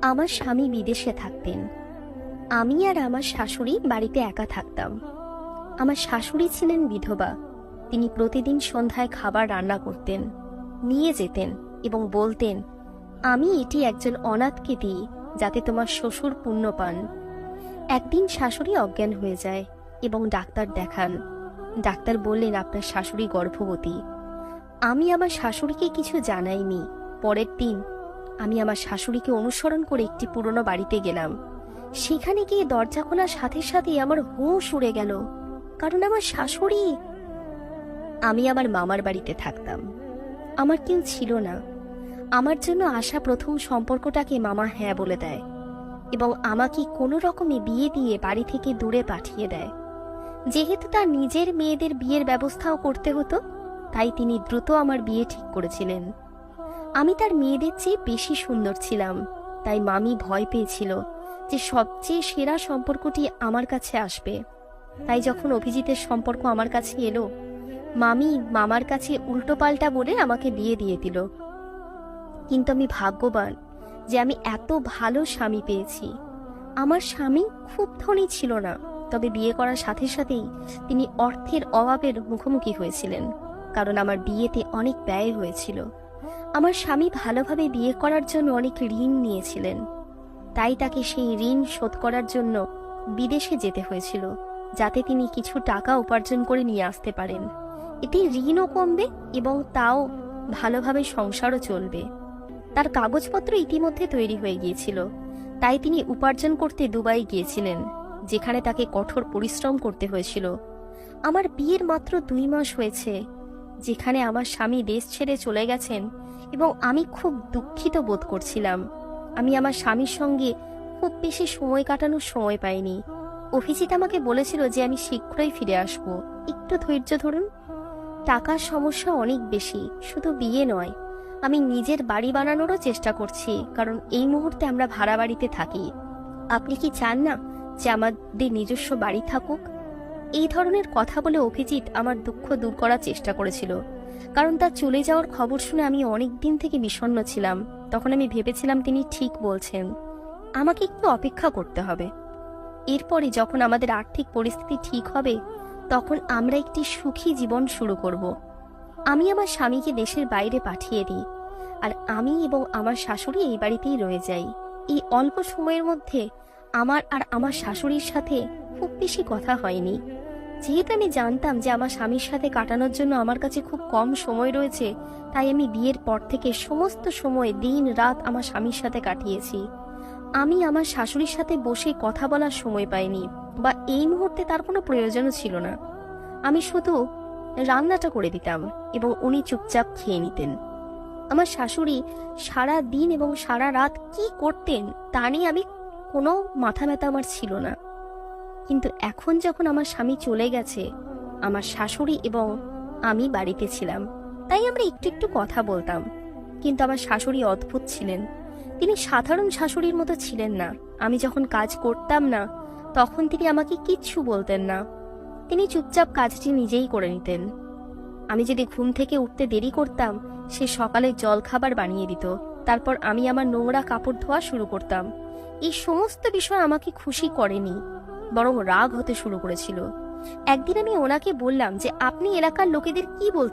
আমার স্বামী বিদেশে থাকতেন। আমি আর আমার শাশুড়ি বাড়িতে একা থাকতাম। আমার শাশুড়ি ছিলেন বিধবা। তিনি প্রতিদিন সন্ধ্যায় খাবার রান্না করতেন, নিয়ে যেতেন এবং বলতেন, আমি এটি একজন অনাথকে দিই যাতে তোমার শ্বশুর পুণ্য পান। একদিন শাশুড়ি অজ্ঞান হয়ে যায় এবং ডাক্তার দেখান। ডাক্তার বললেন, আপনার শাশুড়ি গর্ভবতী। আমি আমার শাশুড়িকে কিছু জানাইনি। পরের দিন আমি আমার শাশুড়িকে অনুসরণ করে একটি পুরনো বাড়িতে গেলাম। সেখানে গিয়ে দরজা খোলার সাথে সাথে আমার হুঁশ উড়ে গেল, কারণ আমার শাশুড়ি। আমি আমার মামার বাড়িতে থাকতাম। আমার কেউ ছিল না। আমার জন্য আসা প্রথম সম্পর্কটাকে মামা হ্যাঁ বলে দেয় এবং আমাকে কোনো রকমে বিয়ে দিয়ে বাড়ি থেকে দূরে পাঠিয়ে দেয়। যেহেতু তার নিজের মেয়েদের বিয়ের ব্যবস্থাও করতে হতো, তাই তিনি দ্রুত আমার বিয়ে ঠিক করেছিলেন। আমি তার মেয়েদের চেয়ে বেশি সুন্দর ছিলাম, তাই মামি ভয় পেয়েছিল যে সবচেয়ে সেরা সম্পর্কটি আমার কাছে আসবে। তাই যখন অভিজিতের সম্পর্ক আমার কাছে এলো, মামি মামার কাছে উল্টোপাল্টা বলে আমাকে বিয়ে দিয়ে দিল। কিন্তু আমি ভাগ্যবান যে আমি এত ভালো স্বামী পেয়েছি। আমার স্বামী খুব ধনী ছিল না, তবে বিয়ে করার সাথে সাথেই তিনি অর্থের অভাবের মুখোমুখি হয়েছিলেন, কারণ আমার বিয়েতে অনেক ব্যয় হয়েছিল। আমার স্বামী ভালোভাবে বিয়ে করার জন্য অনেক ঋণ নিয়েছিলেন, তাই তাকে সেই ঋণ শোধ করার জন্য বিদেশে যেতে হয়েছিল, যাতে তিনি কিছু টাকা উপার্জন করে নিয়ে আসতে পারেন। এতে ঋণও কমবে এবং তাও ভালোভাবে সংসারও চলবে। তার কাগজপত্র ইতিমধ্যে তৈরি হয়ে গিয়েছিল, তাই তিনি উপার্জন করতে দুবাই গিয়েছিলেন, যেখানে তাকে কঠোর পরিশ্রম করতে হয়েছিল। আমার বিয়ের মাত্র 2 মাস হয়েছে, যেখানে আমার স্বামী দেশ ছেড়ে চলে গেছেন এবং আমি খুব দুঃখিত বোধ করছিলাম। আমি আমার স্বামীর সঙ্গে খুব বেশি সময় কাটানোর সময় পাইনি। অভিজিৎ আমাকে বলেছিল যে আমি শীঘ্রই ফিরে আসব, একটু ধৈর্য ধরুন। টাকার সমস্যা অনেক বেশি, শুধু বিয়ে নয়, আমি নিজের বাড়ি বানানোরও চেষ্টা করছি, কারণ এই মুহূর্তে আমরা ভাড়া বাড়িতে থাকি। আপনি কি চান না যে আমাদের নিজস্ব বাড়ি থাকুক? এই ধরনের কথা বলে অভিজিৎ আমার দুঃখ দূর করার চেষ্টা করেছিল, কারণ তার চলে যাওয়ার খবর শুনে আমি অনেক দিন থেকে বিষণ্ণ ছিলাম। তখন আমি ভেবেছিলাম তিনি ঠিক বলছেন, আমাকে একটু অপেক্ষা করতে হবে। এরপরে যখন আমাদের আর্থিক পরিস্থিতি ঠিক হবে, তখন আমরা একটি সুখী জীবন শুরু করব। আমি আমার স্বামীকে দেশের বাইরে পাঠিয়ে দিই, আর আমি এবং আমার শাশুড়ি এই বাড়িতেই রয়ে যাই। এই অল্প সময়ের মধ্যে আমার আর আমার শাশুড়ির সাথে খুব বেশি কথা হয়নি। যেহেতু আমি জানতাম যে আমার স্বামীর সাথে কাটানোর জন্য আমার কাছে খুব কম সময় রয়েছে, তাই আমি বিয়ের পর থেকে সমস্ত সময় দিন রাত আমার স্বামীর সাথে কাটিয়েছি। আমি আমার শাশুড়ির সাথে বসে কথা বলার সময় পাইনি, বা এই মুহূর্তে তার কোনো প্রয়োজনও ছিল না। আমি শুধু রান্নাটা করে দিতাম এবং উনি চুপচাপ খেয়ে নিতেন। আমার শাশুড়ি সারা দিন এবং সারা রাত কি করতেন তা নিয়ে আমি কোনো মাথা ব্যথা আমার ছিল না। কিন্তু এখন যখন আমার স্বামী চলে গেছে, আমার শাশুড়ি এবং আমি বাড়িতে ছিলাম, তাই আমরা একটু একটু কথা বলতাম। কিন্তু আমার শাশুড়ি অদ্ভুত ছিলেন। তিনি সাধারণ শাশুড়ির মতো ছিলেন না। আমি যখন কাজ করতাম না, তখন তিনি আমাকে কিচ্ছু বলতেন না। তিনি চুপচাপ কাজটি নিজেই করে নিতেন। আমি যদি ঘুম থেকে উঠতে দেরি করতাম, সে সকালে জলখাবার বানিয়ে দিত। তারপর আমি আমার নোংরা কাপড় ধোয়া শুরু করতাম। এই সমস্ত বিষয় আমাকে খুশি করেনি, বরং রাগ হতে শুরু করেছিল। একদিন আমি ওনাকে বললাম যে, আপনি এলাকার লোকেদের কি বলতে